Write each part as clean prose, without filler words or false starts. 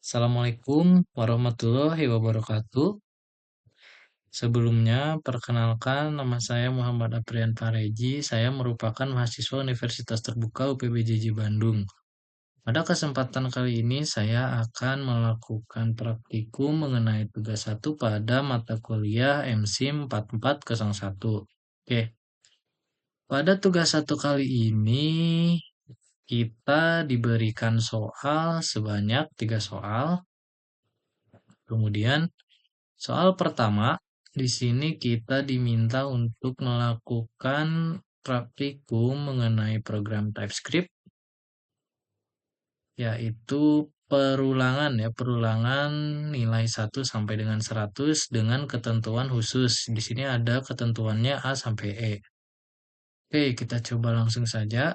Assalamualaikum warahmatullahi wabarakatuh. Sebelumnya, perkenalkan nama saya Muhammad Aprian Pareji. Saya merupakan mahasiswa Universitas Terbuka UPBJJ Bandung. Pada kesempatan kali ini, saya akan melakukan praktikum mengenai tugas satu pada mata kuliah MSIM 4401. Oke, pada tugas satu kali ini, kita diberikan soal sebanyak 3 soal. Kemudian soal pertama, di sini kita diminta untuk melakukan praktikum mengenai program TypeScript, yaitu perulangan nilai 1 sampai dengan 100 dengan ketentuan khusus. Di sini ada ketentuannya A sampai E. Oke, kita coba langsung saja.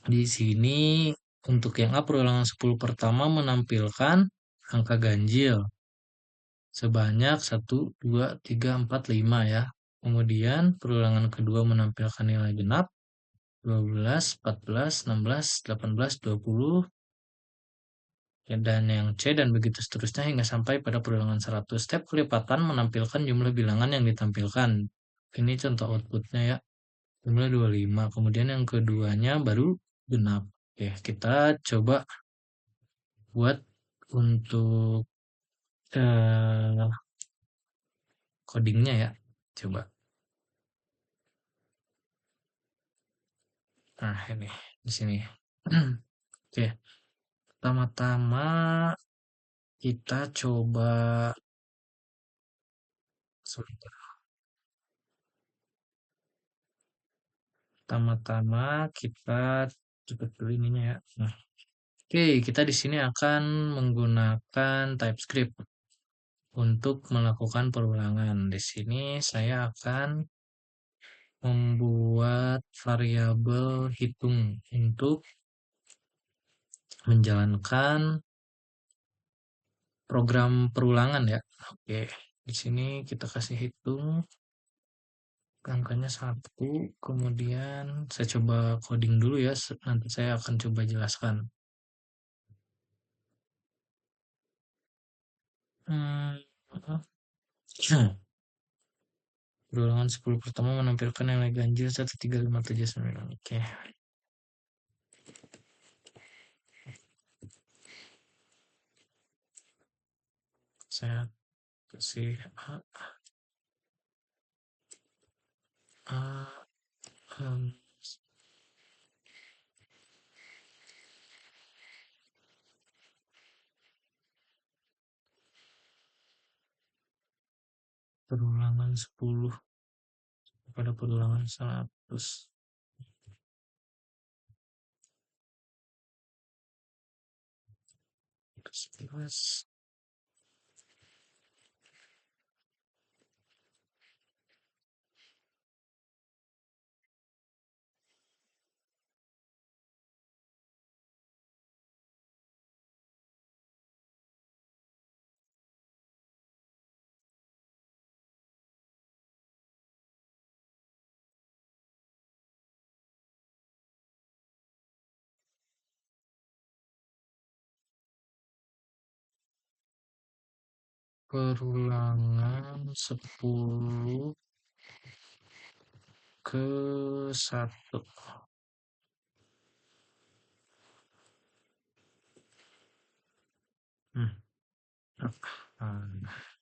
Di sini untuk yang A perulangan 10 pertama menampilkan angka ganjil sebanyak 1, 2, 3, 4, 5 ya. Kemudian perulangan kedua menampilkan nilai genap 12, 14, 16, 18, 20 ya, dan yang C dan begitu seterusnya hingga sampai pada perulangan 100. Step kelipatan menampilkan jumlah bilangan yang ditampilkan. Ini contoh outputnya ya. Jumlah 25. Kemudian yang keduanya baru genap. Oke, kita coba buat untuk eh, codingnya ya. Coba. Nah, ini di sini. Oke, pertama-tama kita coba sebentar. Pertama-tama kita coba dulu ininya ya. Nah, oke, kita di sini akan menggunakan TypeScript untuk melakukan perulangan. Di sini saya akan membuat variabel hitung untuk menjalankan program perulangan ya. Oke, di sini kita kasih hitung angkanya 1, kemudian saya coba coding dulu ya, nanti saya akan coba jelaskan. Hmm, Perulangan 10 pertama menampilkan nilai ganjil 13579. Oke, saya kasih A, em, perulangan 10 pada perulangan 100. 11. Perulangan 10 ke 1. Hmm. ah,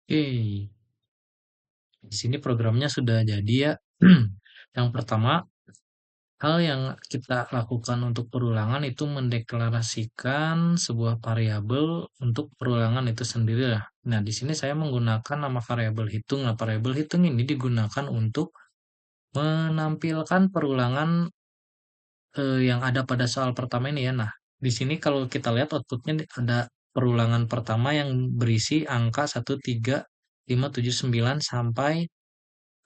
Oke, di sini programnya sudah jadi ya. Yang pertama, hal yang kita lakukan untuk perulangan itu mendeklarasikan sebuah variabel untuk perulangan itu sendiri lah. Nah, di sini saya menggunakan nama variabel hitung. Nah, variabel hitung ini digunakan untuk menampilkan perulangan yang ada pada soal pertama ini ya. Nah, di sini kalau kita lihat outputnya ada perulangan pertama yang berisi angka 13579 sampai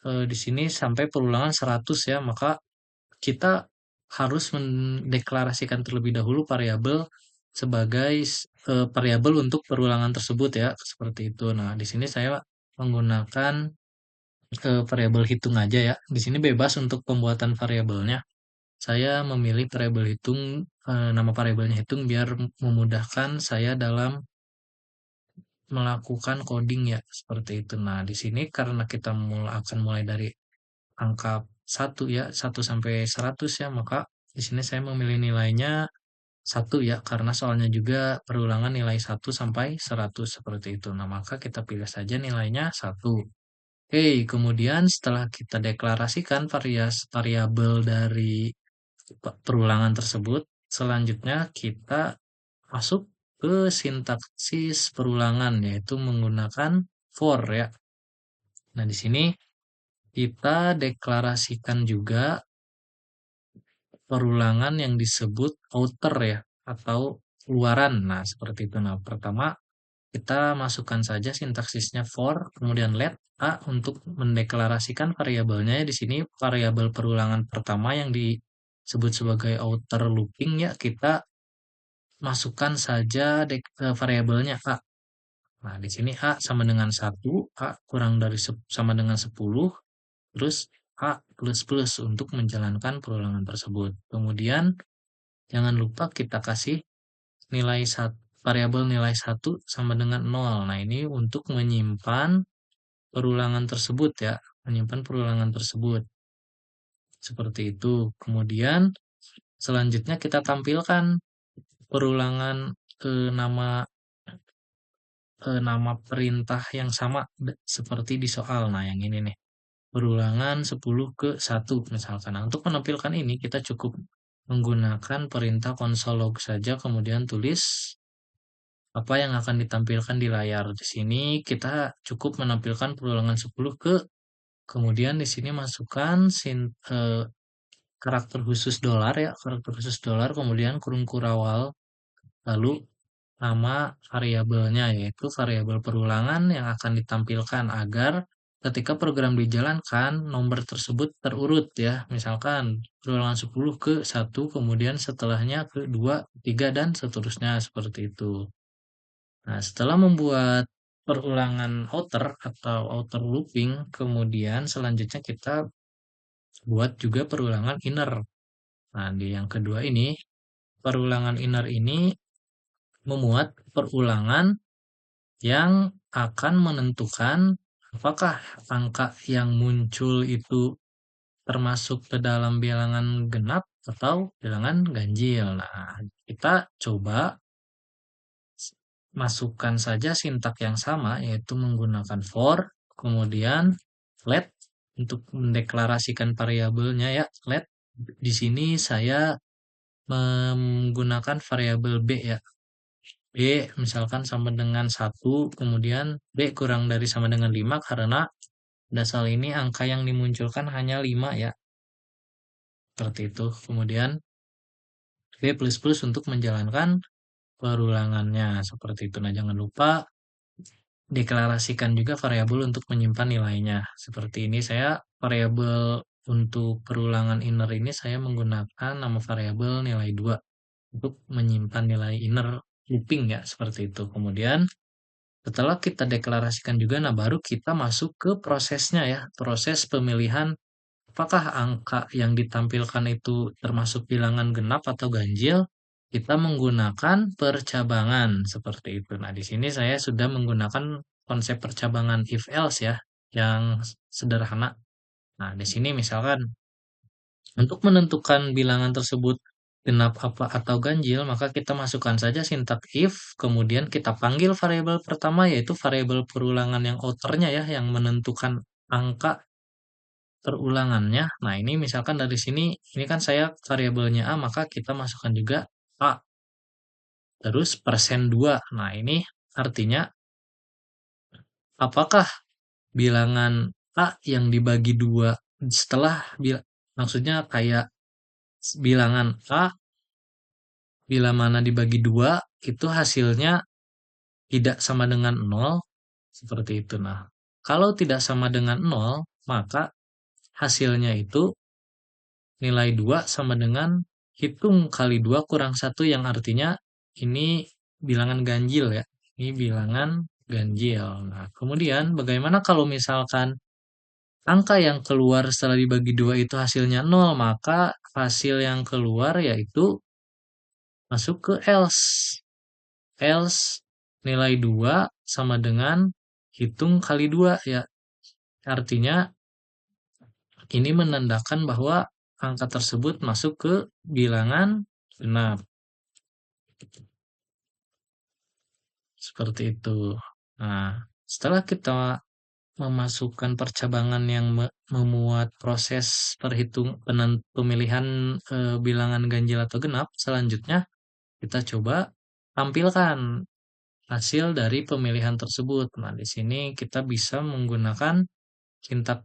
di sini sampai perulangan 100 ya. Maka kita harus mendeklarasikan terlebih dahulu variabel sebagai variabel untuk perulangan tersebut ya, seperti itu. Nah, di sini saya menggunakan variabel hitung aja ya. Di sini bebas untuk pembuatan variabelnya. Saya memilih variabel hitung, nama variabelnya hitung biar memudahkan saya dalam melakukan coding ya, seperti itu. Nah, di sini karena kita akan mulai dari angka 1 ya, 1 sampai 100 ya, maka di sini saya memilih nilainya 1 ya, karena soalnya juga perulangan nilai 1 sampai 100 seperti itu. Nah, maka kita pilih saja nilainya 1. Oke, kemudian setelah kita deklarasikan variabel dari perulangan tersebut, selanjutnya kita masuk ke sintaksis perulangan, yaitu menggunakan for ya. Nah, di sini kita deklarasikan juga perulangan yang disebut outer ya, atau luaran. Nah, seperti itu. Nah, pertama kita masukkan saja sintaksisnya for, kemudian let a untuk mendeklarasikan variabelnya. Di sini variabel perulangan pertama yang disebut sebagai outer looping ya, kita masukkan saja variabelnya a. Nah, di sini a sama dengan 1, a kurang dari sama dengan 10, terus a plus plus untuk menjalankan perulangan tersebut. Kemudian jangan lupa kita kasih nilai variabel nilai 1 sama dengan 0. Nah, ini untuk menyimpan perulangan tersebut ya, menyimpan perulangan tersebut. Seperti itu. Kemudian selanjutnya kita tampilkan perulangan nama nama perintah yang sama seperti di soal. Nah, yang ini nih. Perulangan 10 ke 1 misalkan. Nah, untuk menampilkan ini kita cukup menggunakan perintah console log saja, kemudian tulis apa yang akan ditampilkan di layar. Di sini kita cukup menampilkan perulangan 10 ke, kemudian di sini masukkan karakter khusus dolar ya, karakter khusus dolar, kemudian kurung kurawal, lalu nama variabelnya yaitu variabel perulangan yang akan ditampilkan agar ketika program dijalankan nomor tersebut terurut ya. Misalkan perulangan 10 ke 1, kemudian setelahnya ke 2, 3 dan seterusnya seperti itu. Nah, setelah membuat perulangan outer atau outer looping, kemudian selanjutnya kita buat juga perulangan inner. Nah, di yang kedua ini, perulangan inner ini memuat perulangan yang akan menentukan apakah angka yang muncul itu termasuk ke dalam bilangan genap atau bilangan ganjil. Nah, kita coba masukkan saja sintak yang sama, yaitu menggunakan for, kemudian let untuk mendeklarasikan variabelnya ya, let. Di sini saya menggunakan variabel b ya. B misalkan sama dengan 1, kemudian B kurang dari sama dengan 5 karena dasar ini angka yang dimunculkan hanya 5 ya. Seperti itu. Kemudian B plus plus untuk menjalankan perulangannya. Seperti itu. Nah, jangan lupa deklarasikan juga variabel untuk menyimpan nilainya. Seperti ini saya variabel untuk perulangan inner ini saya menggunakan nama variabel nilai 2 untuk menyimpan nilai inner looping ya, seperti itu. Kemudian setelah kita deklarasikan juga, nah baru kita masuk ke prosesnya ya, proses pemilihan apakah angka yang ditampilkan itu termasuk bilangan genap atau ganjil. Kita menggunakan percabangan seperti itu. Nah, di sini saya sudah menggunakan konsep percabangan if else ya, yang sederhana. Nah, di sini misalkan untuk menentukan bilangan tersebut genap apa atau ganjil, maka kita masukkan saja sintak if, kemudian kita panggil variabel pertama yaitu variabel perulangan yang outernya ya, yang menentukan angka perulangannya. Nah, ini misalkan dari sini, ini kan saya variabelnya A, maka kita masukkan juga A. Terus persen 2. Nah, ini artinya apakah bilangan A yang dibagi 2 setelah maksudnya kayak bilangan A bila mana dibagi 2 itu hasilnya tidak sama dengan nol seperti itu. Nah, kalau tidak sama dengan nol, maka hasilnya itu nilai 2 sama dengan hitung kali 2 kurang satu, yang artinya ini bilangan ganjil ya. Ini bilangan ganjil. Nah, kemudian bagaimana kalau misalkan angka yang keluar setelah dibagi 2 itu hasilnya nol, maka hasil yang keluar yaitu masuk ke else. Else nilai 2 sama dengan hitung kali 2 ya. Artinya ini menandakan bahwa angka tersebut masuk ke bilangan genap. Seperti itu. Nah, setelah kita memasukkan percabangan yang memuat proses pemilihan bilangan ganjil atau genap, selanjutnya kita coba tampilkan hasil dari pemilihan tersebut. Nah, di sini kita bisa menggunakan sintak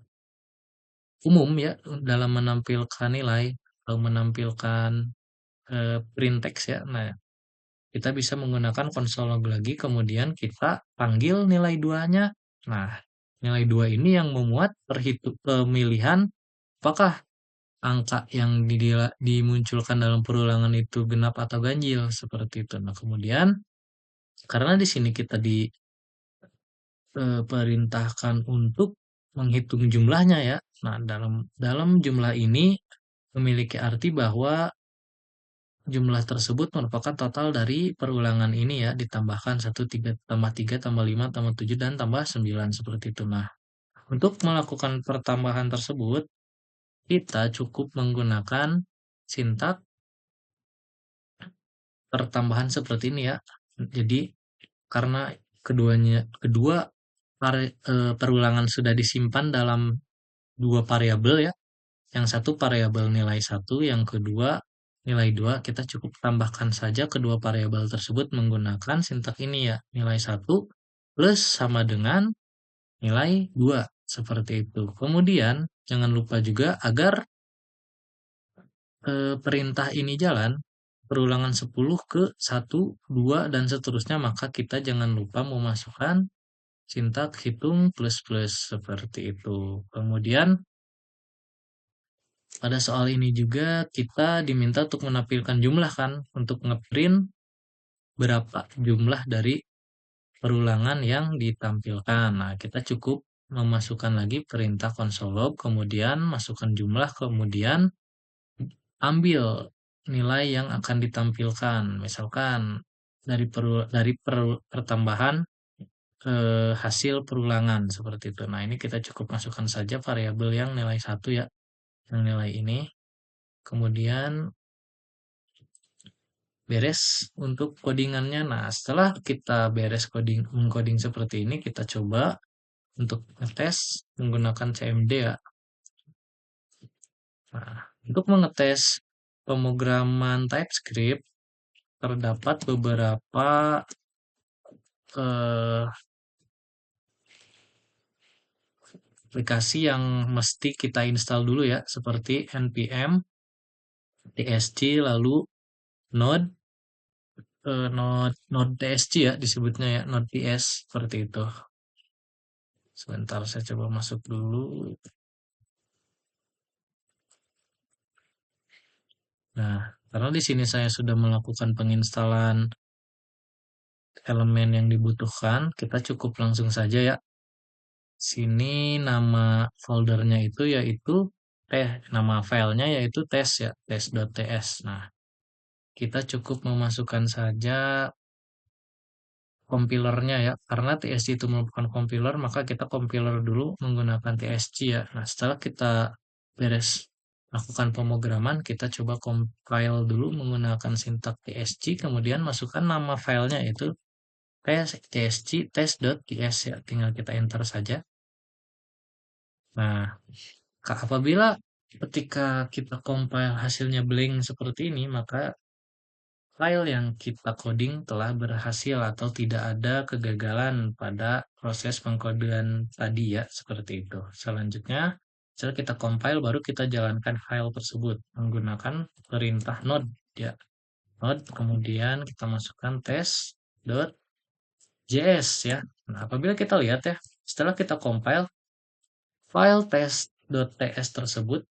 umum ya dalam menampilkan nilai atau menampilkan print text ya. Nah, kita bisa menggunakan konsol log lagi, kemudian kita panggil nilai 2-nya. Nah, nilai 2 ini yang memuat pemilihan apakah angka yang dimunculkan dalam perulangan itu genap atau ganjil, seperti itu. Nah, kemudian karena di sini kita diperintahkan untuk menghitung jumlahnya ya. Nah, dalam dalam jumlah ini memiliki arti bahwa jumlah tersebut merupakan total dari perulangan ini ya, ditambahkan 1, 3, tambah 3, tambah 5, tambah 7, dan tambah 9, seperti itu. Nah, untuk melakukan pertambahan tersebut, kita cukup menggunakan sintak pertambahan seperti ini ya. Jadi, karena kedua perulangan sudah disimpan dalam dua variabel ya, yang satu variabel nilai satu, yang kedua nilai 2, kita cukup tambahkan saja kedua variabel tersebut menggunakan sintak ini ya, nilai satu plus sama dengan nilai 2, seperti itu. Kemudian jangan lupa juga agar perintah ini jalan, perulangan 10 ke 1, 2, dan seterusnya, maka kita jangan lupa memasukkan sintak hitung plus-plus seperti itu. Kemudian pada soal ini juga kita diminta untuk menampilkan jumlah kan, untuk ngeprint berapa jumlah dari perulangan yang ditampilkan. Nah, kita cukup memasukkan lagi perintah console log, kemudian masukkan jumlah, kemudian ambil nilai yang akan ditampilkan. Misalkan dari pertambahan hasil perulangan seperti itu. Nah, ini kita cukup masukkan saja variabel yang nilai satu ya, yang nilai ini. Kemudian beres untuk codingannya. Nah, setelah kita beres mengcoding seperti ini, kita coba untuk ngetes menggunakan CMD ya. Nah, untuk mengetes pemrograman TypeScript terdapat beberapa eh, aplikasi yang mesti kita install dulu ya, seperti npm, tsg, lalu node, node.tsg ya disebutnya ya, node.ts, seperti itu. Sebentar saya coba masuk dulu. Nah, karena di sini saya sudah melakukan penginstalan elemen yang dibutuhkan, kita cukup langsung saja ya. Sini nama foldernya itu yaitu nama filenya yaitu tes ya, tes.ts. Nah, kita cukup memasukkan saja compilernya ya, karena TSG itu merupakan compiler, maka kita compiler dulu menggunakan TSG ya. Nah, setelah kita beres lakukan pemrograman, kita coba compile dulu menggunakan sintak tsc, kemudian masukkan nama filenya itu tsc test.ts ya, tinggal kita enter saja. Nah, apabila ketika kita compile hasilnya blank seperti ini, maka file yang kita coding telah berhasil atau tidak ada kegagalan pada proses pengkodean tadi ya, seperti itu. Selanjutnya, setelah kita compile, baru kita jalankan file tersebut menggunakan perintah node ya. Node, kemudian kita masukkan test.js ya. Nah, apabila kita lihat ya, setelah kita compile, file test.ts tersebut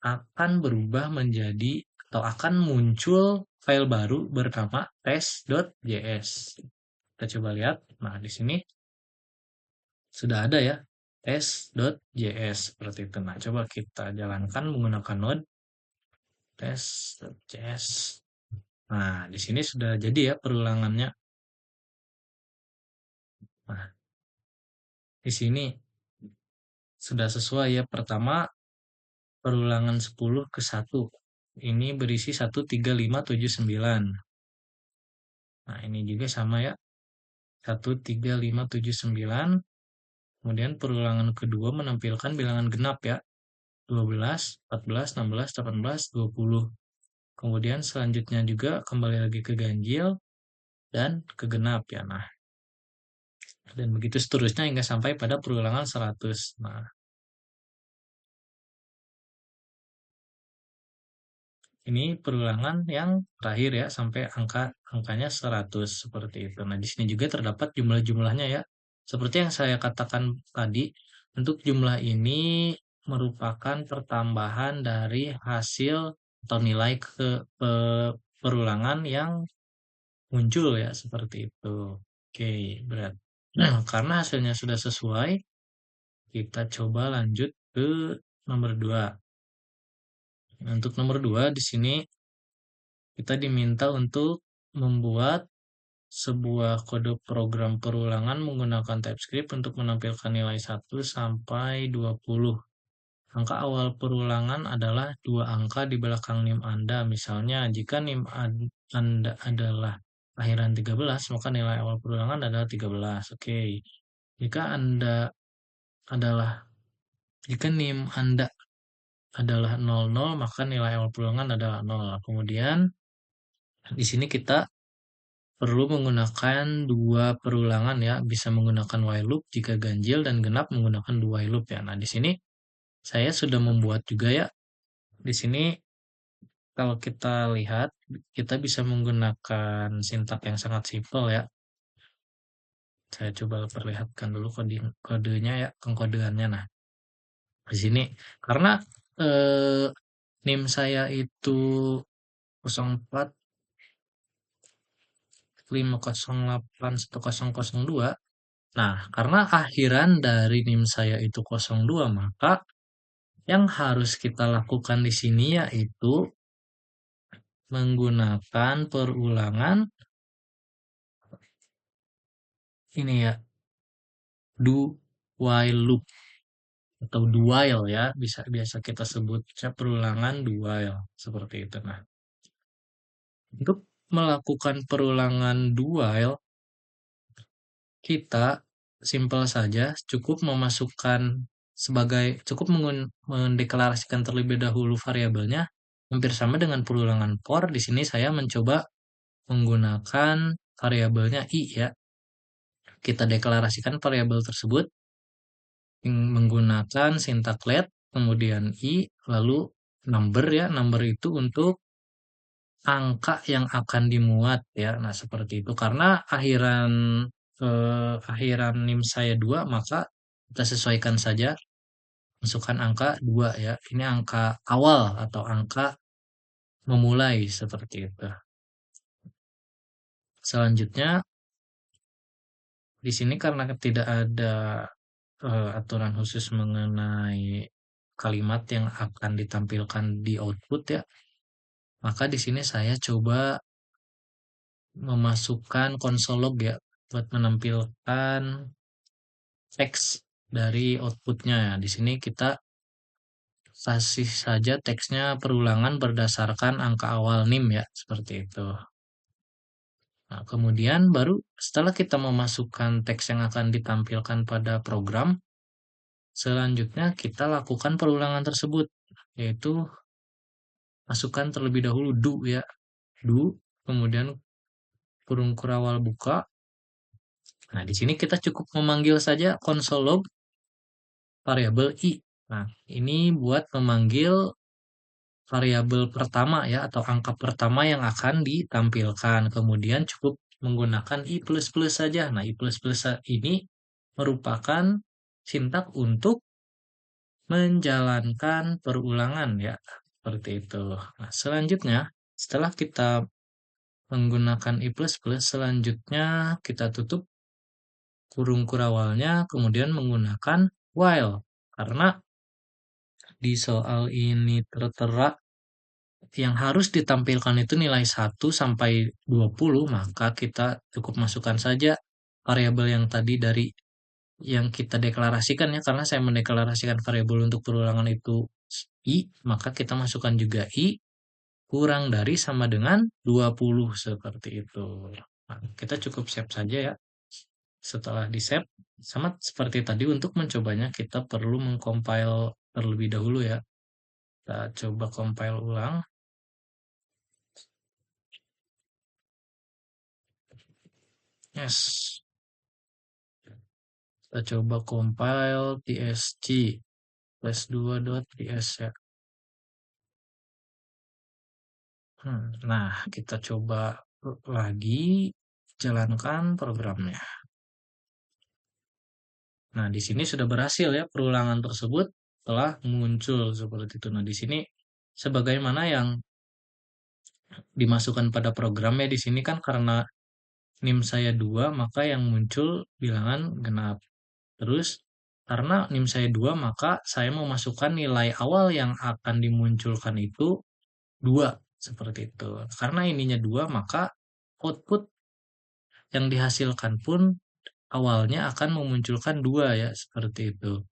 akan berubah menjadi atau akan muncul file baru bernama test.js. Kita coba lihat. Nah, di sini sudah ada ya test.js seperti itu. Nah, coba kita jalankan menggunakan node test.js. Nah, di sini sudah jadi ya perulangannya. Nah, di sini sudah sesuai ya. Pertama, perulangan 10 ke 1. Ini berisi 13579. Nah, ini juga sama ya. 13579. Kemudian perulangan kedua menampilkan bilangan genap ya. 12, 14, 16, 18, 20. Kemudian selanjutnya juga kembali lagi ke ganjil dan ke genap ya. Nah, dan begitu seterusnya hingga sampai pada perulangan 100. Nah, ini perulangan yang terakhir ya sampai angkanya 100 seperti itu. Nah, di sini juga terdapat jumlah-jumlahnya ya. Seperti yang saya katakan tadi, untuk jumlah ini merupakan pertambahan dari hasil atau nilai perulangan yang muncul ya seperti itu. Oke, berat. Nah, karena hasilnya sudah sesuai, kita coba lanjut ke nomor 2. Untuk nomor 2 di sini kita diminta untuk membuat sebuah kode program perulangan menggunakan TypeScript untuk menampilkan nilai 1 sampai 20. Angka awal perulangan adalah 2 angka di belakang NIM Anda. Misalnya, jika NIM Anda adalah akhiran 13, maka nilai awal perulangan adalah 13. Oke. Jika Anda adalah jika NIM Anda adalah 00, maka nilai awal perulangan adalah 0. Kemudian di sini kita perlu menggunakan dua perulangan ya, bisa menggunakan while loop jika ganjil dan genap menggunakan dua while loop ya. Nah, di sini saya sudah membuat juga ya. Di sini kalau kita lihat, kita bisa menggunakan sintak yang sangat simpel ya. Saya coba perlihatkan dulu kodenya ya, pengkodeannya. Nah, di sini karena eh, NIM saya itu 04 5081002. Nah, karena akhiran dari NIM saya itu 02, maka yang harus kita lakukan di sini yaitu menggunakan perulangan ini ya, do while loop atau do while ya, bisa biasa kita sebut perulangan do while seperti itu. Nah, untuk melakukan perulangan do while kita simpel saja cukup memasukkan cukup mendeklarasikan terlebih dahulu variabelnya hampir sama dengan perulangan for. Di sini saya mencoba menggunakan variabelnya i ya. Kita deklarasikan variabel tersebut menggunakan sintak let, kemudian i, lalu number ya. Number itu untuk angka yang akan dimuat ya. Nah, seperti itu. Karena akhiran NIM saya 2, maka kita sesuaikan saja masukkan angka 2 ya. Ini angka awal atau angka memulai seperti itu. Selanjutnya di sini karena tidak ada aturan khusus mengenai kalimat yang akan ditampilkan di output ya, maka di sini saya coba memasukkan console log ya buat menampilkan teks dari outputnya ya. Di sini kita kasih saja teksnya perulangan berdasarkan angka awal NIM ya, seperti itu. Nah, kemudian baru setelah kita memasukkan teks yang akan ditampilkan pada program, selanjutnya kita lakukan perulangan tersebut, yaitu masukkan terlebih dahulu do ya, do, kemudian kurung kurawal buka. Nah, di sini kita cukup memanggil saja console log variabel i. Nah, ini buat memanggil variabel pertama ya atau angka pertama yang akan ditampilkan. Kemudian cukup menggunakan i plus plus saja. Nah, i plus plus ini merupakan sintak untuk menjalankan perulangan ya. Seperti itu. Nah, selanjutnya setelah kita menggunakan i plus plus, selanjutnya kita tutup kurung kurawalnya kemudian menggunakan while. Karena di soal ini tertera yang harus ditampilkan itu nilai 1 sampai 20, maka kita cukup masukkan saja variabel yang tadi dari yang kita deklarasikan ya, karena saya mendeklarasikan variabel untuk perulangan itu i, maka kita masukkan juga i kurang dari sama dengan 20 seperti itu. Nah, kita cukup save saja ya. Setelah di save, sama seperti tadi untuk mencobanya kita perlu mengcompile terlebih dahulu ya. Kita coba compile ulang. Yes. Kita coba compile tsg /2.ts ya. Nah, kita coba lagi jalankan programnya. Nah, di sini sudah berhasil ya perulangan tersebut telah muncul seperti itu. Nah, di sini sebagaimana yang dimasukkan pada programnya di sini kan karena NIM saya 2, maka yang muncul bilangan genap. Terus karena NIM saya 2, maka saya memasukkan nilai awal yang akan dimunculkan itu 2 seperti itu. Karena ininya 2, maka output yang dihasilkan pun awalnya akan memunculkan 2 ya, seperti itu.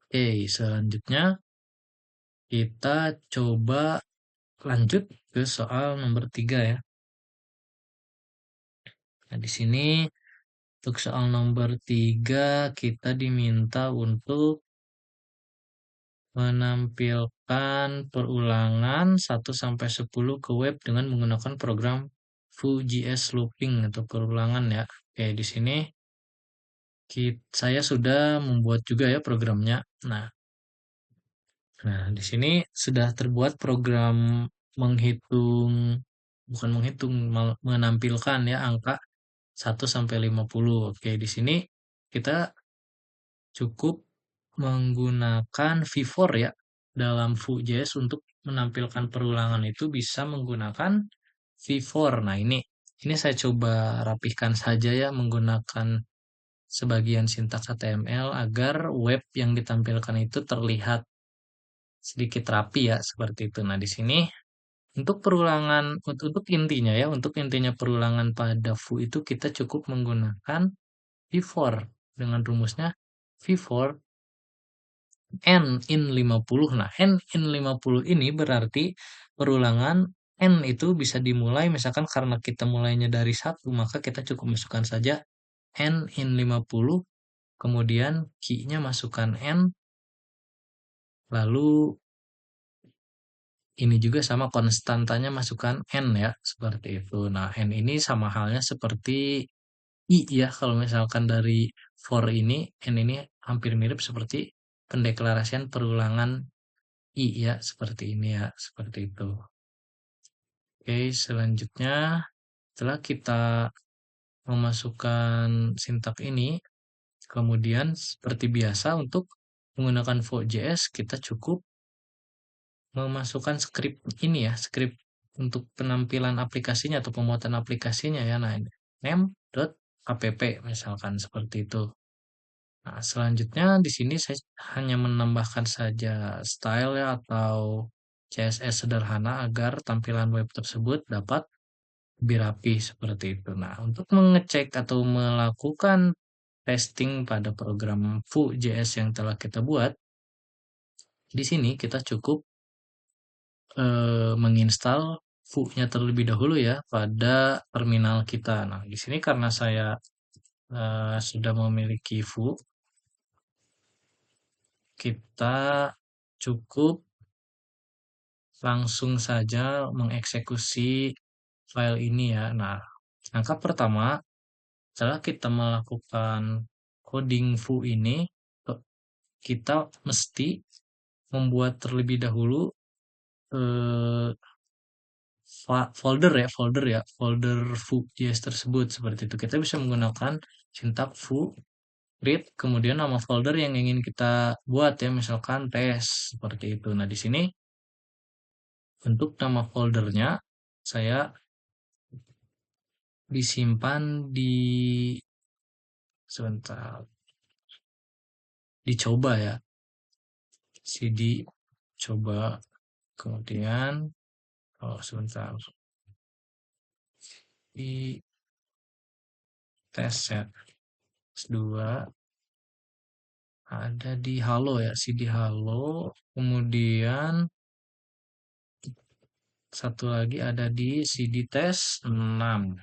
Oke, selanjutnya kita coba lanjut ke soal nomor 3 ya. Nah, di sini untuk soal nomor 3 kita diminta untuk menampilkan perulangan 1 sampai 10 ke web dengan menggunakan program Vue.js looping atau perulangan ya. Oke, di sini saya sudah membuat juga ya programnya. Nah, di sini sudah terbuat program menghitung, bukan menghitung, menampilkan ya angka 1 sampai 50. Oke, di sini kita cukup menggunakan V4 ya. Dalam Vue.js untuk menampilkan perulangan itu bisa menggunakan V4. Nah, ini saya coba rapihkan saja ya menggunakan sebagian sintaks HTML agar web yang ditampilkan itu terlihat sedikit rapi ya seperti itu. Nah, di sini untuk perulangan untuk intinya ya, untuk intinya perulangan pada Vue itu kita cukup menggunakan V4 dengan rumusnya V4 n in 50. Nah, n in 50 ini berarti perulangan n itu bisa dimulai misalkan karena kita mulainya dari 1, maka kita cukup masukkan saja n in 50, kemudian key-nya masukkan n, lalu ini juga sama konstantanya masukkan n ya, seperti itu. Nah, n ini sama halnya seperti i ya, kalau misalkan dari for ini, n ini hampir mirip seperti pendeklarasian perulangan i ya, seperti ini ya, seperti itu. Oke, selanjutnya setelah kita memasukkan sintak ini, kemudian seperti biasa untuk menggunakan Vue.js kita cukup memasukkan skrip ini ya, skrip untuk penampilan aplikasinya atau pembuatan aplikasinya ya. Nah, ini name.app misalkan seperti itu. Nah, selanjutnya di sini saya hanya menambahkan saja style ya atau CSS sederhana agar tampilan web tersebut dapat lebih rapi seperti itu. Nah, untuk mengecek atau melakukan testing pada program Vue.js yang telah kita buat, di sini kita cukup menginstal Vue-nya terlebih dahulu ya pada terminal kita. Nah, di sini karena saya sudah memiliki Vue, kita cukup langsung saja mengeksekusi file ini ya. Nah, langkah pertama setelah kita melakukan coding Vue ini, kita mesti membuat terlebih dahulu eh, folder Vue.js tersebut seperti itu. Kita bisa menggunakan sintak Vue read kemudian nama folder yang ingin kita buat ya, misalkan tes seperti itu. Nah, di sini untuk nama foldernya saya disimpan di sebentar dicoba ya, cd coba, kemudian sebentar di tes set 2 ada di halo ya, cd halo, kemudian satu lagi ada di cd tes 6.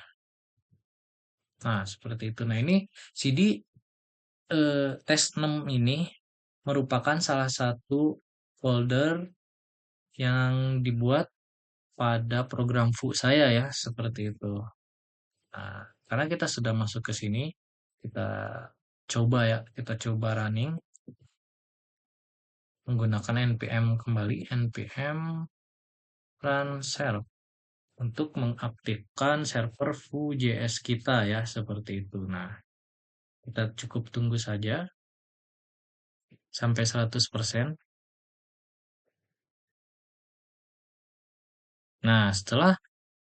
Nah, seperti itu. Nah, ini cd tes 6 ini merupakan salah satu folder yang dibuat pada program Vue saya ya, seperti itu. Nah, karena kita sudah masuk ke sini, kita coba ya, kita coba running menggunakan npm kembali, npm run serve untuk mengupdatekan server Vue.js kita ya, seperti itu. Nah, kita cukup tunggu saja sampai 100%. Nah, setelah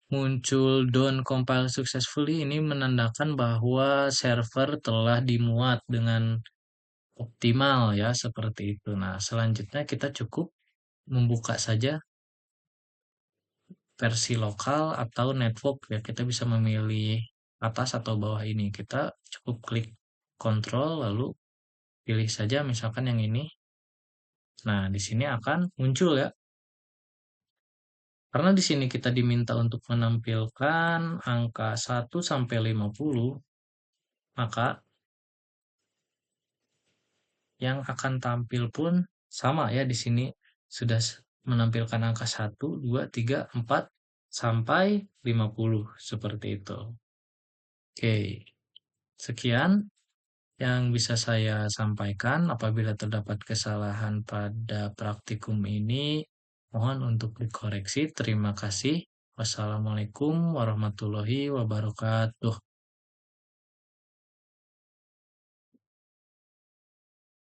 muncul don't compile successfully ini menandakan bahwa server telah dimuat dengan optimal ya, seperti itu. Nah, selanjutnya kita cukup membuka saja versi lokal atau network ya. Kita bisa memilih atas atau bawah ini. Kita cukup klik Ctrl lalu pilih saja misalkan yang ini. Nah, di sini akan muncul ya. Karena di sini kita diminta untuk menampilkan angka 1 sampai 50, maka yang akan tampil pun sama ya, di sini sudah menampilkan angka 1, 2, 3, 4 sampai 50 seperti itu. Oke, sekian yang bisa saya sampaikan. Apabila terdapat kesalahan pada praktikum ini, mohon untuk dikoreksi. Terima kasih. Wassalamualaikum warahmatullahi wabarakatuh.